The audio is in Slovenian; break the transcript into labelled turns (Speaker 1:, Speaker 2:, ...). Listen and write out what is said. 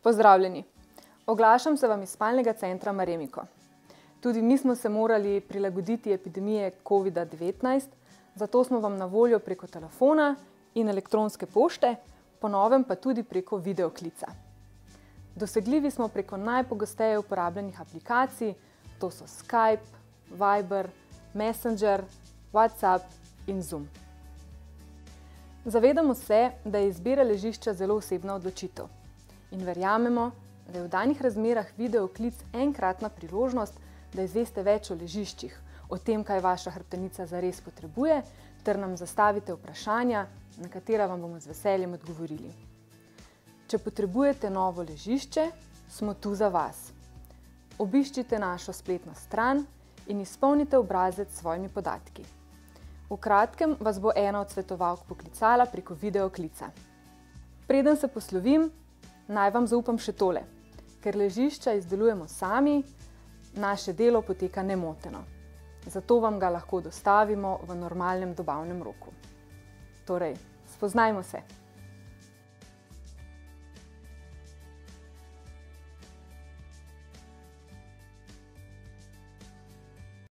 Speaker 1: Pozdravljeni! Oglašam se vam iz spalnega centra Maremiko. Tudi mi smo se morali prilagoditi epidemije COVID-19, zato smo vam na voljo preko telefona in elektronske pošte, po novem pa tudi preko videoklica. Dosegljivi smo preko najpogosteje uporabljenih aplikacij, to so Skype, Viber, Messenger, WhatsApp in Zoom. Zavedamo se, da je izbira ležišča zelo osebna odločitev in verjamemo, da je v danih razmerah videoklic enkratna priložnost, da izveste več o ležiščih, o tem, kaj vaša hrbtenica zares potrebuje, ter nam zastavite vprašanja, na katera vam bomo z veseljem odgovorili. Če potrebujete novo ležišče, smo tu za vas. Obiščite našo spletno stran in izpolnite obrazec s svojimi podatki. V kratkem vas bo ena od svetovalk poklicala preko videoklica. Preden se poslovim, naj vam zaupam še tole. Ker ležišča izdelujemo sami, naše delo poteka nemoteno. Zato vam ga lahko dostavimo v normalnem dobavnem roku. Torej, spoznajmo se!